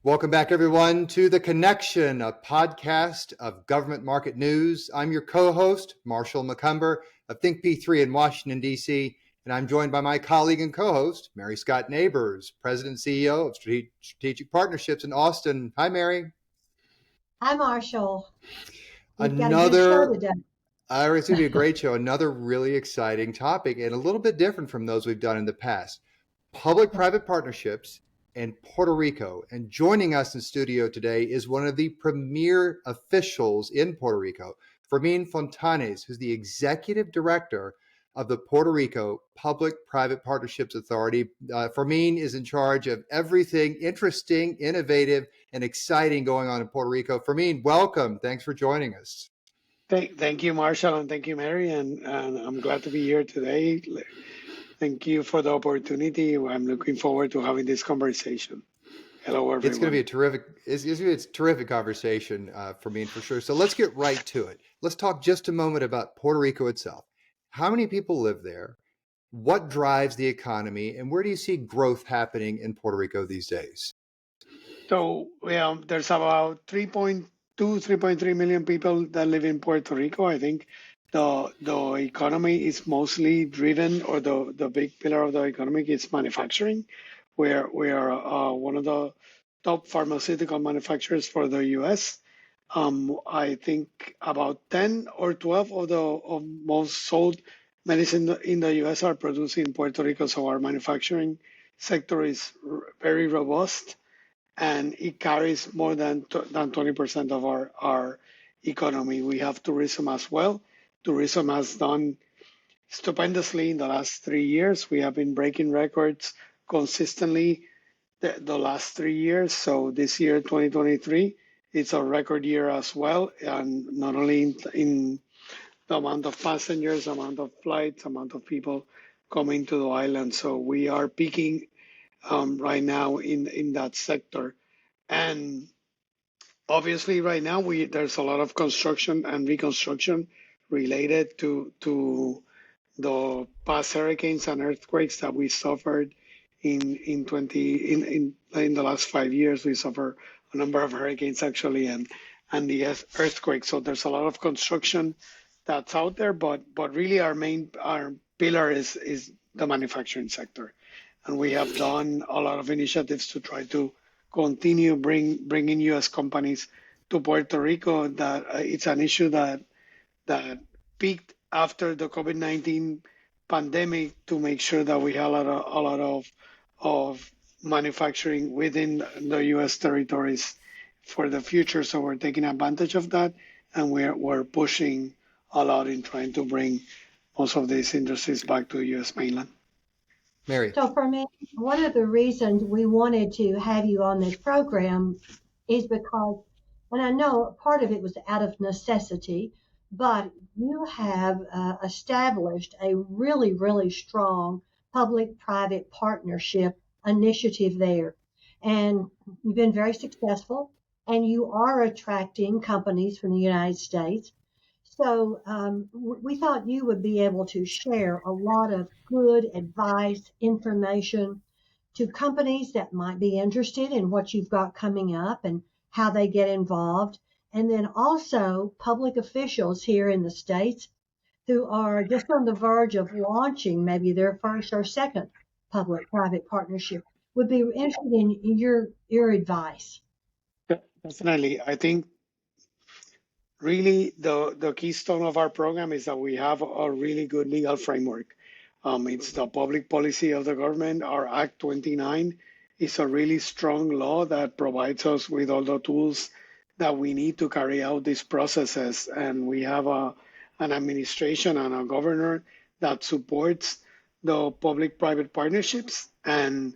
Welcome back, everyone, to The Connection, a podcast of government market news. I'm your co-host, Marshall Macomber of Think P3 in Washington, D.C., and I'm joined by my colleague and co-host, Mary Scott Nabers, President and CEO of Strategic Partnerships in Austin. Hi, Mary. Hi, Marshall. We've got a good Another, show today. It's going to be a great show. Another really exciting topic and a little bit different from those we've done in the past. Public-private partnerships and Puerto Rico. And joining us in studio today is one of the premier officials in Puerto Rico, Fermin Fontanes, who's the executive director of the Puerto Rico Public-Private Partnerships Authority. Fermin is in charge of everything interesting, innovative, and exciting going on in Puerto Rico. Fermin, welcome. Thanks for joining us. Thank you, Marshall, and thank you, Mary, and I'm glad to be here today. Thank you for the opportunity. I'm looking forward to having this conversation. Hello, everyone. It's going to be a terrific conversation for me, for sure. So let's get right to it. Let's talk just a moment about Puerto Rico itself. How many people live there? What drives the economy? And where do you see growth happening in Puerto Rico these days? So there's about 3.3 million people that live in Puerto Rico. I think the economy is mostly driven, or the big pillar of the economy is manufacturing. We are one of the top pharmaceutical manufacturers for the U.S. I think about 10 or 12 of the most sold medicine in the U.S. are produced in Puerto Rico. So our manufacturing sector is very robust, and it carries more than 20% of our economy. We have tourism as well. Tourism has done stupendously in the last 3 years. We have been breaking records consistently the last 3 years. So this year, 2023, it's a record year as well, and not only in the amount of passengers, amount of flights, amount of people coming to the island. So we are peaking right now in that sector. And obviously right now there's a lot of construction and reconstruction related to the past hurricanes and earthquakes that we suffered in the last 5 years. We suffered a number of hurricanes actually, and the earthquakes. So there's a lot of construction that's out there, but really our pillar is the manufacturing sector. And we have done a lot of initiatives to try to continue bringing U.S. companies to Puerto Rico. That it's an issue that peaked after the COVID-19 pandemic, to make sure that we have a lot of manufacturing within the U.S. territories for the future. So we're taking advantage of that, and we're pushing a lot in trying to bring most of these industries back to the U.S. mainland. Mary. So for me, one of the reasons we wanted to have you on this program is because, and I know part of it was out of necessity, but you have established a really, really strong public-private partnership initiative there. And you've been very successful, and you are attracting companies from the United States. So we thought you would be able to share a lot of good advice, information to companies that might be interested in what you've got coming up and how they get involved. And then also public officials here in the States who are just on the verge of launching maybe their first or second public-private partnership would be interested in your advice. Definitely. I think really the keystone of our program is that we have a really good legal framework. It's the public policy of the government. Our Act 29 is a really strong law that provides us with all the tools that we need to carry out these processes. And we have an administration and a governor that supports the public-private partnerships, and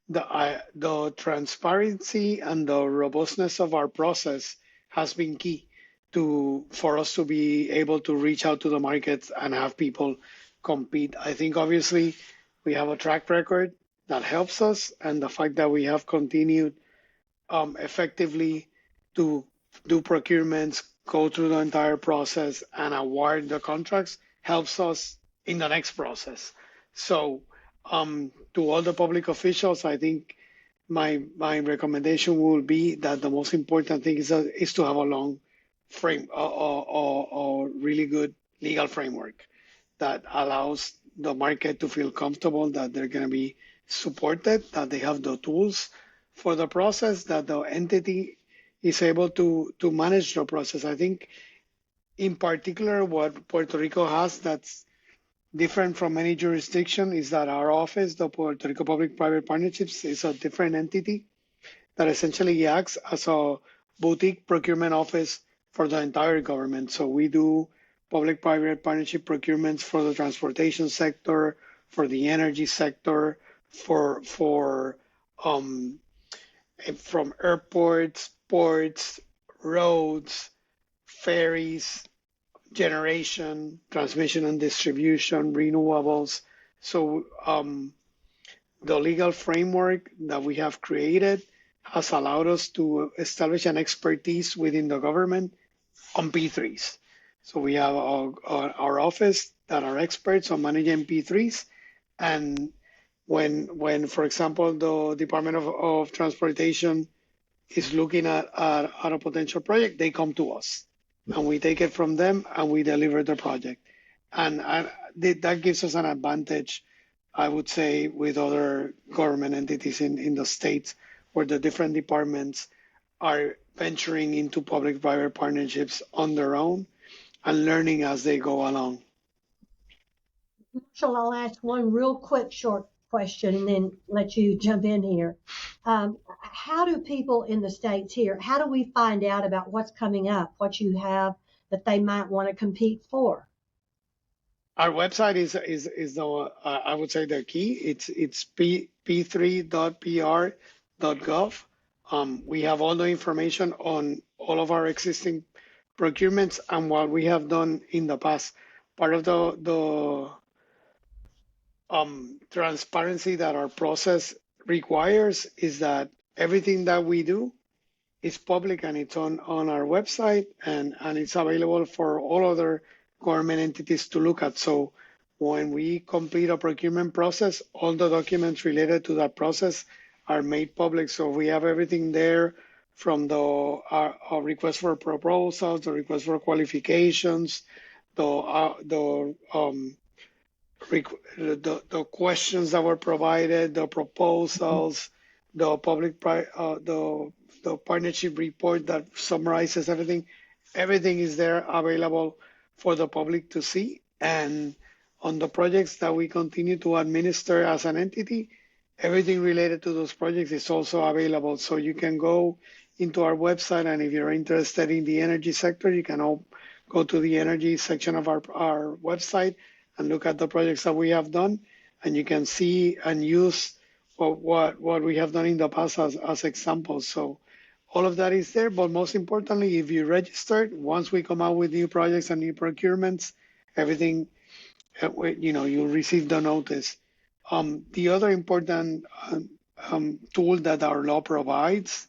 the transparency and the robustness of our process has been key for us to be able to reach out to the markets and have people compete. I think obviously we have a track record that helps us, and the fact that we have continued effectively to do procurements, go through the entire process, and award the contracts helps us in the next process. So to all the public officials, I think my recommendation will be that the most important thing is to have a long frame or really good legal framework that allows the market to feel comfortable that they're going to be supported, that they have the tools for the process, that the entity is able to manage the process. I think in particular what Puerto Rico has that's different from any jurisdiction is that our office, the Puerto Rico Public-Private Partnerships, is a different entity that essentially acts as a boutique procurement office for the entire government. So we do public-private partnership procurements for the transportation sector, for the energy sector, for from airports, ports, roads, ferries, generation, transmission and distribution, renewables. So the legal framework that we have created has allowed us to establish an expertise within the government on P3s. So we have our office that are experts on managing P3s. And when for example, the Department of Transportation is looking at a potential project, they come to us and we take it from them and we deliver the project. And that gives us an advantage, I would say, with other government entities in the states where the different departments are venturing into public-private partnerships on their own and learning as they go along. Marshall, I'll ask one real quick short question and then let you jump in here. How do people in the States here, how do we find out about what's coming up, what you have that they might want to compete for? Our website is the I would say the key. It's p3.pr.gov. We have all the information on all of our existing procurements and what we have done in the past. Part of the transparency that our process requires is that everything that we do is public and it's on our website and it's available for all other government entities to look at. So when we complete a procurement process, all the documents related to that process are made public. So we have everything there from our request for proposals, the request for qualifications, the questions that were provided, the proposals, the the partnership report that summarizes everything. Everything is there available for the public to see. And on the projects that we continue to administer as an entity, everything related to those projects is also available. So you can go into our website, and if you're interested in the energy sector, you can all go to the energy section of our website and look at the projects that we have done, and you can see and use what we have done in the past as examples. So all of that is there, but most importantly, if you registered, once we come out with new projects and new procurements, everything, you'll receive the notice. The other important tool that our law provides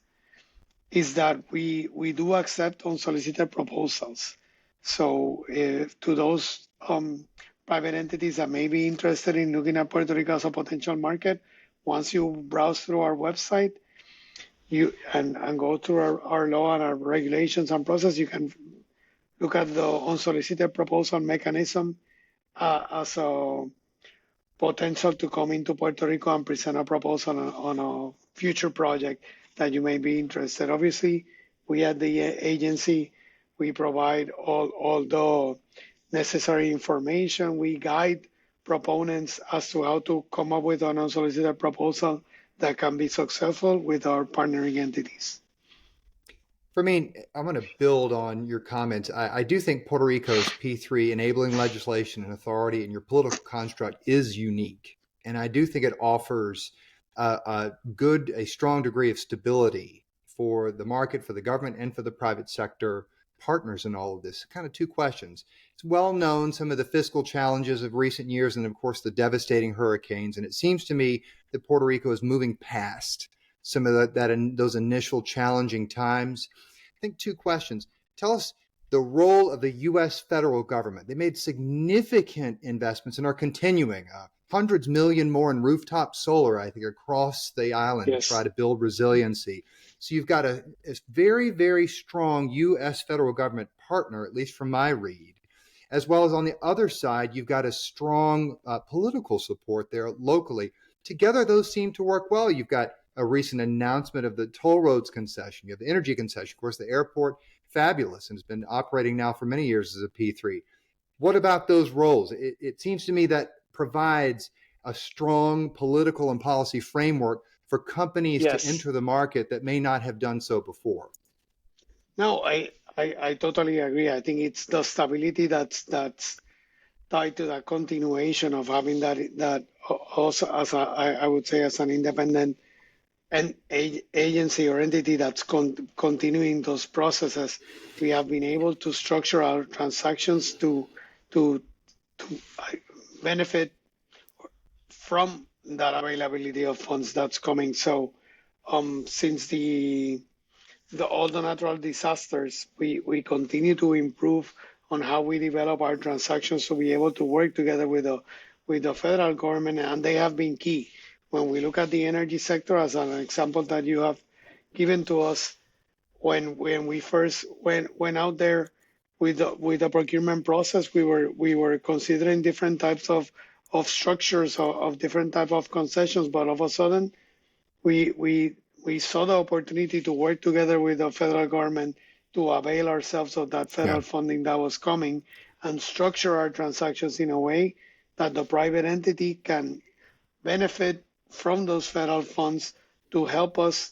is that we do accept unsolicited proposals. So to those private entities that may be interested in looking at Puerto Rico as a potential market, once you browse through our website, and go through our law and our regulations and process, you can look at the unsolicited proposal mechanism as a potential to come into Puerto Rico and present a proposal on a future project that you may be interested. Obviously, we at the agency, we provide all the necessary information. We guide proponents as to how to come up with an unsolicited proposal that can be successful with our partnering entities. Fermin, I'm going to build on your comments. I do think Puerto Rico's P3 enabling legislation and authority in your political construct is unique. And I do think it offers a strong degree of stability for the market, for the government, and for the private sector partners in all of this. Kind of two questions. It's well known some of the fiscal challenges of recent years and, of course, the devastating hurricanes. And it seems to me that Puerto Rico is moving past some of those initial challenging times. I think two questions. Tell us the role of the U.S. federal government. They made significant investments and are continuing hundreds million more in rooftop solar, I think, across the island to try Yes. to build resiliency. So you've got a very, very strong U.S. federal government partner, at least from my read, as well as on the other side, you've got a strong political support there locally. Together, those seem to work well. You've got a recent announcement of the toll roads concession. You have the energy concession. Of course, the airport, fabulous, and has been operating now for many years as a P3. What about those roles? It seems to me that provides a strong political and policy framework for companies to Yes. enter the market that may not have done so before. No, I totally agree. I think it's the stability that's tied to that continuation of having that also as I would say as an independent and agency or entity that's continuing those processes. We have been able to structure our transactions to benefit from that availability of funds that's coming. So since all the natural disasters, we continue to improve on how we develop our transactions to be able to work together with the federal government, and they have been key. When we look at the energy sector as an example that you have given to us, when we first went out there with the procurement process, we were considering different types of structures of different type of concessions, but all of a sudden we saw the opportunity to work together with the federal government to avail ourselves of that Yeah. federal funding that was coming and structure our transactions in a way that the private entity can benefit from those federal funds to help us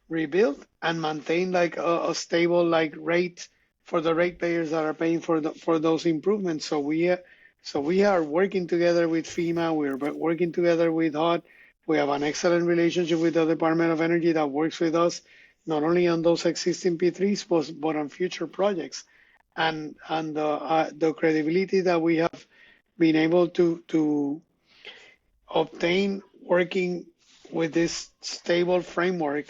rebuild and maintain like a stable like rate for the ratepayers that are paying for those improvements. So we are working together with FEMA. We're working together with HUD. We have an excellent relationship with the Department of Energy that works with us not only on those existing P3s but on future projects, and the credibility that we have been able to obtain working with this stable framework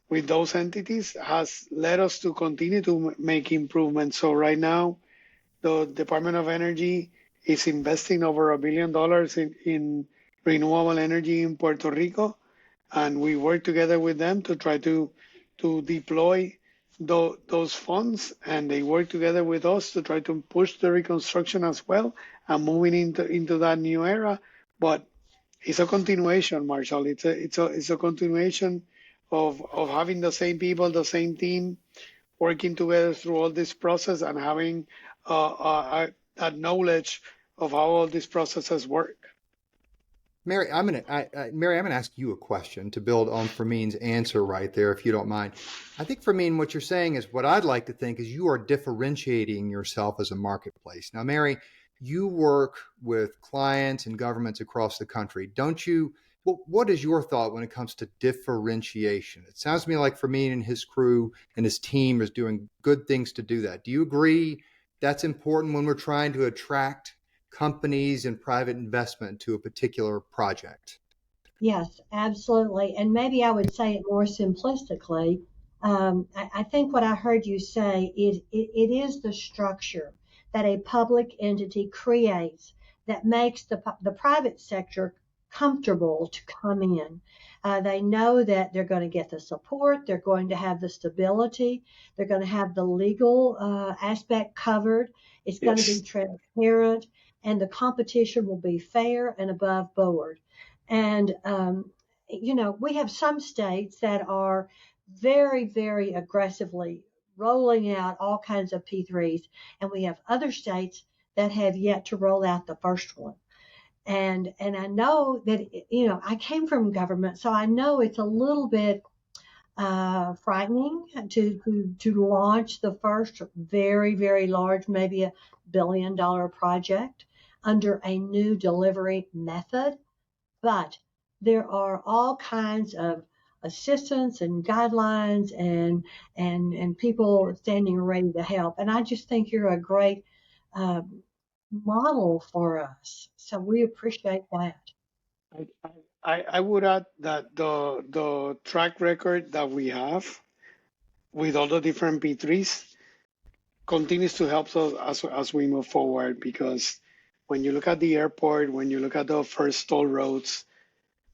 with those entities has led us to continue to make improvements. So right now, the Department of Energy is investing over $1 billion in renewable energy in Puerto Rico, and we work together with them to try to deploy those funds, and they work together with us to try to push the reconstruction as well and moving into that new era. But it's a continuation, Marshall. It's a continuation of having the same people, the same team, working together through all this process and having that knowledge of how all these processes work. Mary, Mary, I'm gonna ask you a question to build on Fermin's answer right there, if you don't mind. I think, Fermin, what you're saying is what I'd like to think is you are differentiating yourself as a marketplace. Now, Mary, you work with clients and governments across the country, don't you? Well, what is your thought when it comes to differentiation? It sounds to me like Fermin and his crew and his team is doing good things to do that. Do you agree that's important when we're trying to attract companies and private investment to a particular project? Yes, absolutely. And maybe I would say it more simplistically. I think what I heard you say is it is the structure that a public entity creates that makes the private sector comfortable to come in. They know that they're going to get the support, they're going to have the stability, they're going to have the legal aspect covered, it's going to be Yes. transparent, and the competition will be fair and above board. And, we have some states that are very, very aggressively rolling out all kinds of P3s, and we have other states that have yet to roll out the first one. And I know that, I came from government, so I know it's a little bit frightening to launch the first very, very large, maybe $1 billion project under a new delivery method. But there are all kinds of assistance and guidelines and people standing ready to help. And I just think you're a great uh, model for us. So we appreciate that. I would add that the track record that we have with all the different P3s continues to help us as we move forward, because when you look at the airport, when you look at the first toll roads,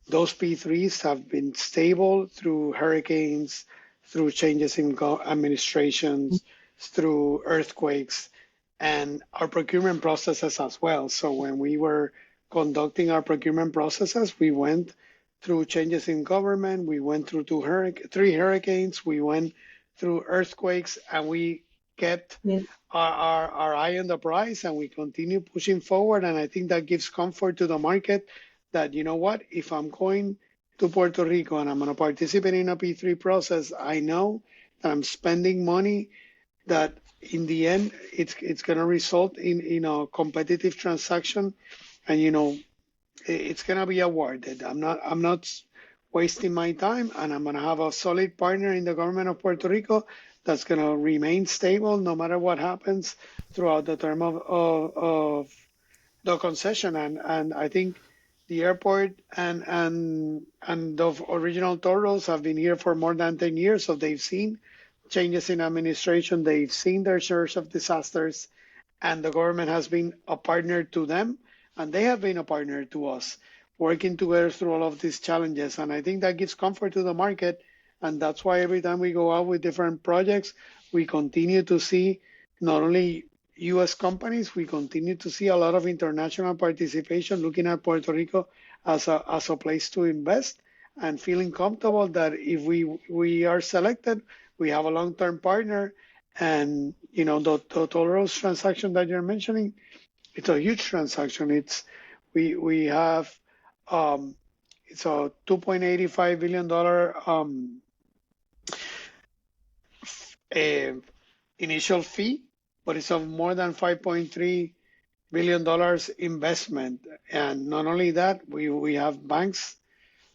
those P3s have been stable through hurricanes, through changes in administrations, through earthquakes, and our procurement processes as well. So when we were conducting our procurement processes, we went through changes in government, we went through three hurricanes, we went through earthquakes, and we kept Yeah. our eye on the prize, and we continue pushing forward. And I think that gives comfort to the market that, you know what, if I'm going to Puerto Rico and I'm going to participate in a P3 process, I know that I'm spending money that in the end it's going to result in a competitive transaction, and it's going to be awarded. I'm not wasting my time, and I'm going to have a solid partner in the government of Puerto Rico that's going to remain stable no matter what happens throughout the term of the concession. And I think the airport and the original toll roads have been here for more than 10 years, so they've seen changes in administration, they've seen their shares of disasters, and the government has been a partner to them, and they have been a partner to us, working together through all of these challenges. And I think that gives comfort to the market, and that's why every time we go out with different projects, we continue to see not only U.S. companies, we continue to see a lot of international participation, looking at Puerto Rico as a place to invest, and feeling comfortable that if we are selected, we have a long-term partner. And the toll roads transaction that you're mentioning, it's a huge transaction. We have it's a $2.85 billion initial fee, but it's of more than $5.3 billion investment. And not only that, we have banks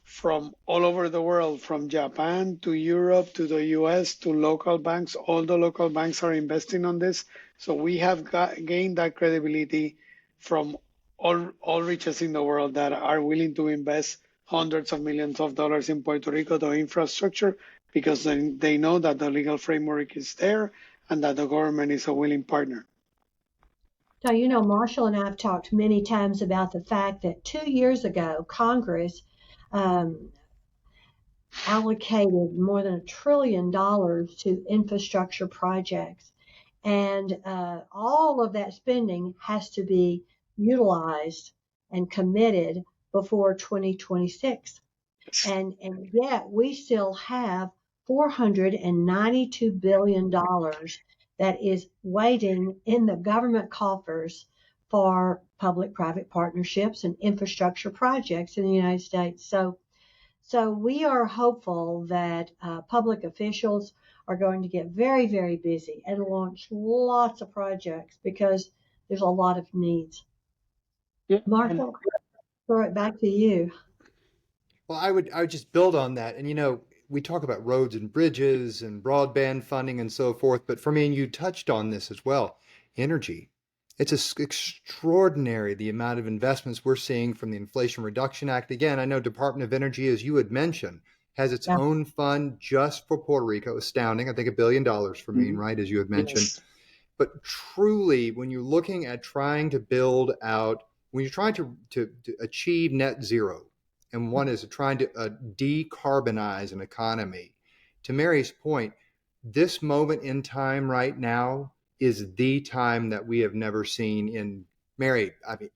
from all over the world, from Japan to Europe to the US to local banks. All the local banks are investing on this. So we have gained that credibility from all regions in the world that are willing to invest hundreds of millions of dollars in Puerto Rico, the infrastructure, because they know that the legal framework is there and that the government is a willing partner. So, Marshall and I have talked many times about the fact that 2 years ago, Congress um, allocated more than $1 trillion to infrastructure projects. And all of that spending has to be utilized and committed before 2026. And yet we still have $492 billion that is waiting in the government coffers for public-private partnerships and infrastructure projects in the United States. So we are hopeful that public officials are going to get very, very busy and launch lots of projects because there's a lot of needs. Yeah, Marshall, throw it back to you. Well, I would just build on that. And we talk about roads and bridges and broadband funding and so forth, but Fermin, you touched on this as well. Energy. It's extraordinary the amount of investments we're seeing from the Inflation Reduction Act. Again, I know Department of Energy, as you had mentioned, has its own fund just for Puerto Rico. Astounding. I think $1 billion, Fermin, right, as you had mentioned. Yes. But truly, when you're looking at trying to build out, when you're trying to achieve net zero, and one is trying to decarbonize an economy, to Mary's point, this moment in time right now is the time that we have never seen in, Mary, I mean,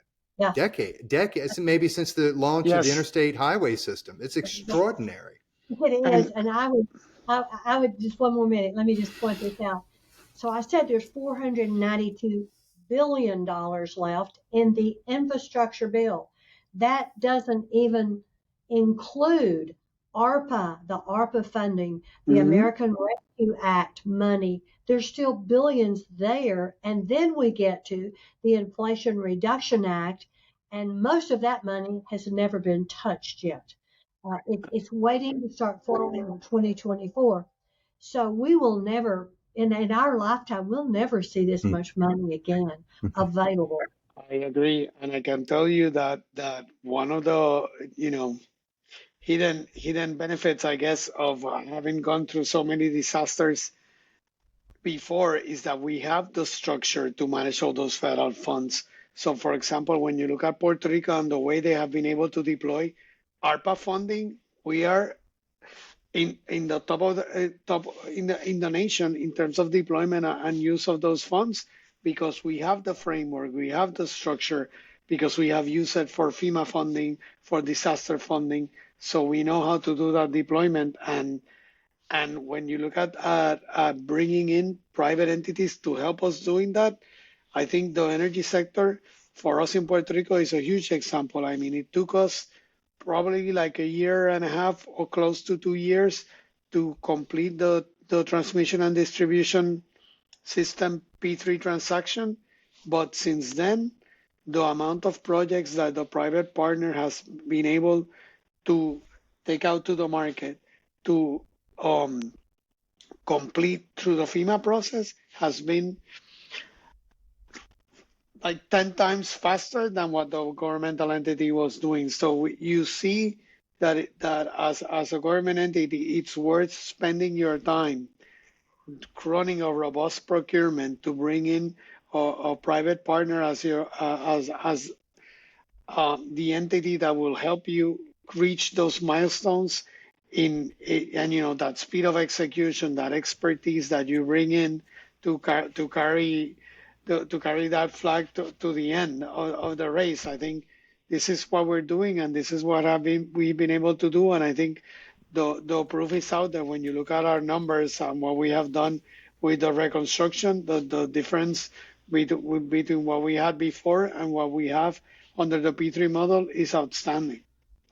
decades, maybe since the launch of the interstate highway system. It's extraordinary. It is, and I would just one more minute. Let me just point this out. So I said there's $492 billion left in the infrastructure bill. That doesn't even include the ARPA funding, the American Rescue Act money. There's still billions there. And then we get to the Inflation Reduction Act, and most of that money has never been touched yet. It's waiting to start flowing in 2024. So we will never, in our lifetime, we'll never see this much money again available. I agree, and I can tell you that one of the hidden benefits, I guess, of having gone through so many disasters before is that we have the structure to manage all those federal funds. So, for example, when you look at Puerto Rico and the way they have been able to deploy ARPA funding, we are in the top of the top in the nation in terms of deployment and use of those funds because we have the framework, we have the structure, because we have used it for FEMA funding, for disaster funding, so we know how to do that deployment. And when you look at bringing in private entities to help us doing that, I think the energy sector for us in Puerto Rico is a huge example. I mean, it took us probably like a year and a half or close to 2 years to complete the transmission and distribution system P3 transaction. But since then, the amount of projects that the private partner has been able to take out to the market to complete through the FEMA process has been like 10 times faster than what the governmental entity was doing. So you see that as a government entity, it's worth spending your time running a robust procurement to bring in a private partner as your as the entity that will help you reach those milestones in and that speed of execution, that expertise that you bring in to carry that flag to the end of the race. I think this is what we're doing, and this is what we've been able to do. And I think the proof is out there when you look at our numbers and what we have done with the reconstruction. The difference between what we had before and what we have under the P3 model is outstanding.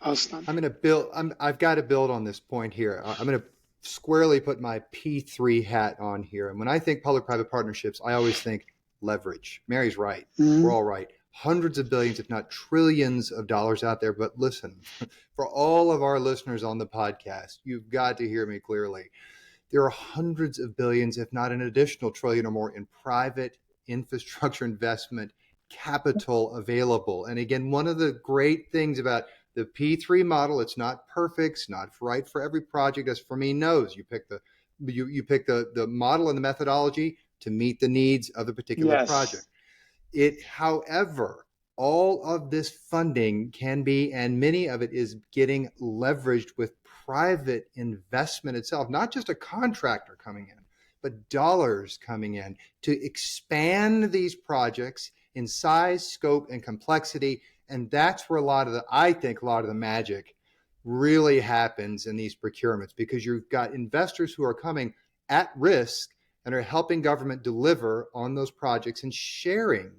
I'm going to build. I've got to build on this point here. I'm going to squarely put my P3 hat on here. And when I think public-private partnerships, I always think leverage. Mary's right. Mm-hmm. We're all right. Hundreds of billions, if not trillions of dollars out there. But listen, for all of our listeners on the podcast, you've got to hear me clearly. There are hundreds of billions, if not an additional trillion or more, in private infrastructure investment capital available. And again, one of the great things about the P3 model, it's not perfect, it's not right for every project, as Fermin knows. You pick the model and the methodology to meet the needs of the particular project. However, all of this funding can be, and many of it is getting leveraged with private investment itself, not just a contractor coming in, but dollars coming in to expand these projects in size, scope, and complexity. And that's where I think a lot of the magic really happens in these procurements, because you've got investors who are coming at risk and are helping government deliver on those projects and sharing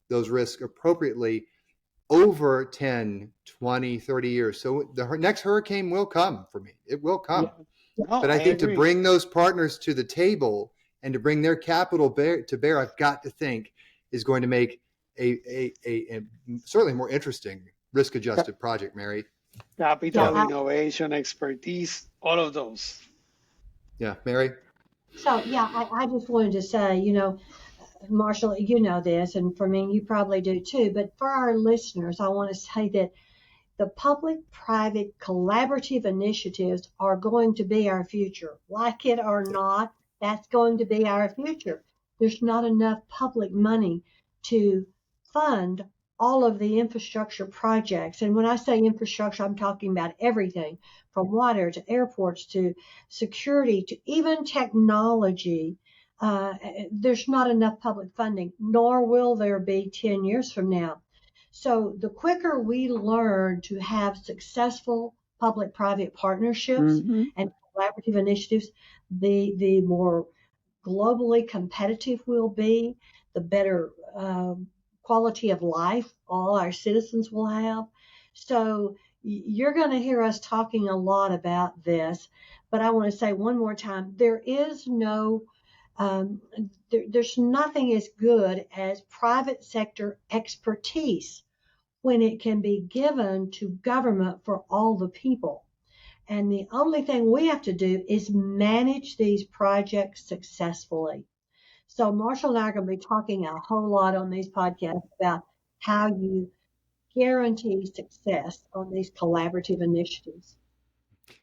those risks appropriately over 10, 20, 30 years. So the next hurricane will come for me. It will come. Yeah. No, but I think agree. To bring those partners to the table and to bring their capital to bear, I've got to think is going to make a certainly more interesting risk-adjusted project, Mary. Capital, innovation, expertise, all of those. Yeah, Mary? So, I just wanted to say, Marshall, you know this, and for me, you probably do too, but for our listeners, I want to say that the public-private collaborative initiatives are going to be our future. Like it or not, that's going to be our future. There's not enough public money to fund all of the infrastructure projects. And when I say infrastructure, I'm talking about everything from water to airports to security to even technology. There's not enough public funding, nor will there be 10 years from now. So the quicker we learn to have successful public-private partnerships and collaborative initiatives, the more globally competitive we'll be, the better quality of life all our citizens will have. So you're going to hear us talking a lot about this, but I want to say one more time, there's nothing as good as private sector expertise when it can be given to government for all the people. And the only thing we have to do is manage these projects successfully. So Marshall and I are going to be talking a whole lot on these podcasts about how you guarantee success on these collaborative initiatives.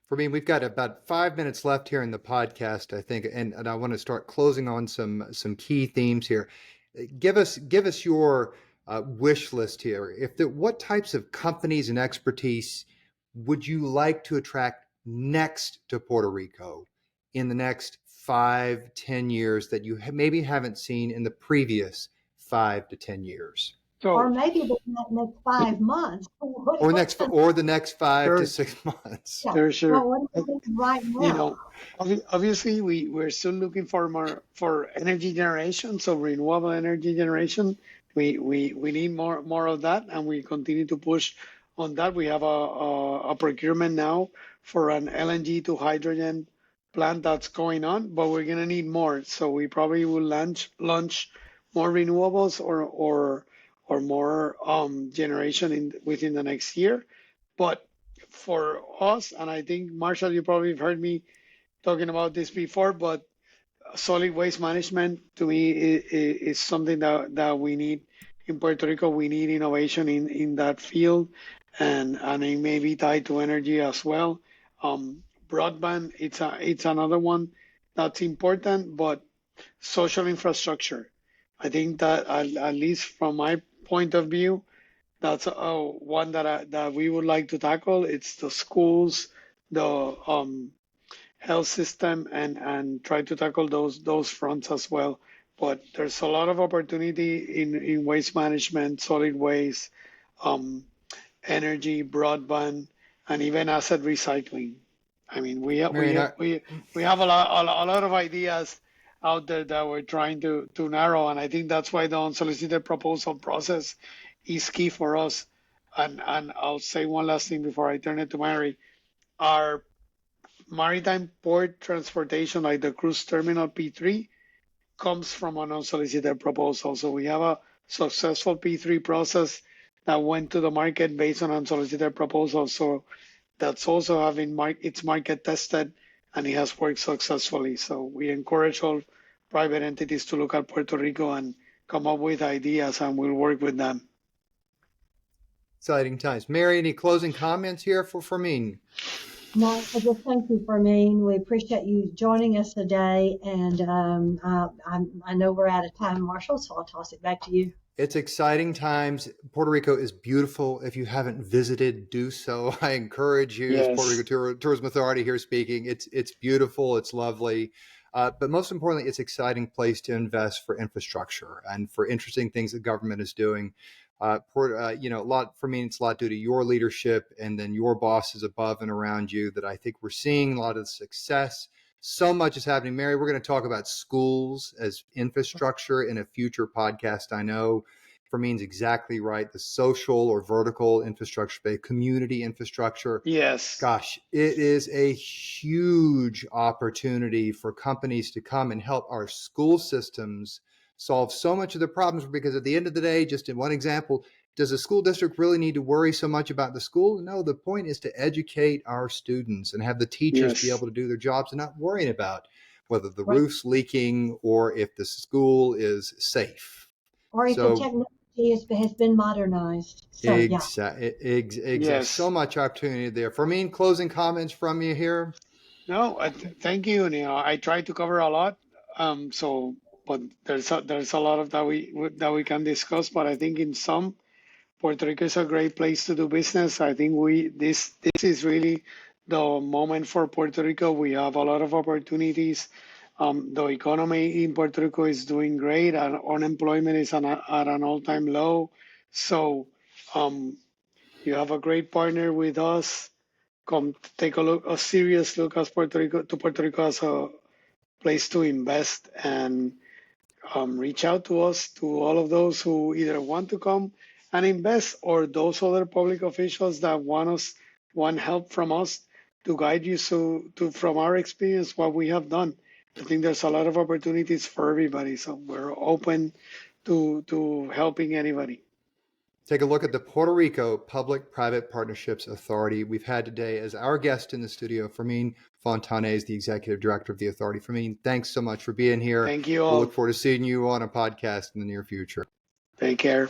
For me, we've got about 5 minutes left here in the podcast, I think, and I want to start closing on some key themes here. Give us your wish list here. What types of companies and expertise would you like to attract next to Puerto Rico in the next 5-10 years that you maybe haven't seen in the previous 5 to 10 years? Or So maybe the next 5 months. Or the next 5 to 6 months. Yeah. sure, Well, sure. what do you think right You now? know, obviously we're still looking for more for energy generation, so renewable energy generation. We need more of that, and we continue to push on that. We have a procurement now for an LNG to hydrogen plant that's going on, but we're gonna need more. So we probably will launch more renewables or more generation within the next year. But for us, and I think Marshall, you probably have heard me talking about this before, but solid waste management to me is something that we need in Puerto Rico. We need innovation in that field, and it may be tied to energy as well. Broadband, it's another one that's important, but social infrastructure. I think that at least from my point of view, that's one that we would like to tackle. It's the schools, the health system, and try to tackle those fronts as well. But there's a lot of opportunity in waste management, solid waste, um, energy, broadband, and even asset recycling. I mean, Marion, we have a lot of ideas out there that we're trying to narrow, and I think that's why the unsolicited proposal process is key for us. And I'll say one last thing before I turn it to Mary. Our maritime port transportation, like the cruise terminal P3, comes from an unsolicited proposal. So we have a successful P3 process that went to the market based on unsolicited proposals. So that's also having its market tested, and it has worked successfully. So we encourage all private entities to look at Puerto Rico and come up with ideas, and we'll work with them. exciting times. Mary, any closing comments here for Fermin? No, I just thank you, Fermin. We appreciate you joining us today. And I know we're out of time, Marshall, so I'll toss it back to you. It's exciting times. Puerto Rico is beautiful. If you haven't visited, do so. I encourage you. As Puerto Rico Tourism Authority here speaking, it's beautiful. It's lovely. But most importantly, it's an exciting place to invest for infrastructure and for interesting things that government is doing. A lot for me, it's a lot due to your leadership and then your bosses above and around you that I think we're seeing a lot of the success. So much is happening. Mary, we're going to talk about schools as infrastructure in a future podcast. I know Fermin's exactly right. The social or vertical infrastructure, the community infrastructure. Yes. Gosh, it is a huge opportunity for companies to come and help our school systems solve so much of the problems, because at the end of the day, just in one example, does a school district really need to worry so much about the school? No, the point is to educate our students and have the teachers be able to do their jobs and not worrying about whether the roof's leaking or if the school is safe. Or if the technology has been modernized. So, Exactly. So much opportunity there. Fermin, closing comments from you here? No, thank you. I try to cover a lot. But there's a lot of that we can discuss. But I think in some, Puerto Rico is a great place to do business. I think this is really the moment for Puerto Rico. We have a lot of opportunities. The economy in Puerto Rico is doing great, and unemployment is at an all-time low. So you have a great partner with us. Come take a serious look at Puerto Rico as a place to invest, and reach out to us, to all of those who either want to come and invest, or those other public officials that want help from us to guide you from our experience what we have done. I think there's a lot of opportunities for everybody, so we're open to helping anybody. Take a look at the Puerto Rico Public-Private Partnerships Authority. We've had today as our guest in the studio, Fermin Fontanes, the Executive Director of the Authority. Fermin, thanks so much for being here. Thank you all. We'll look forward to seeing you on a podcast in the near future. Take care.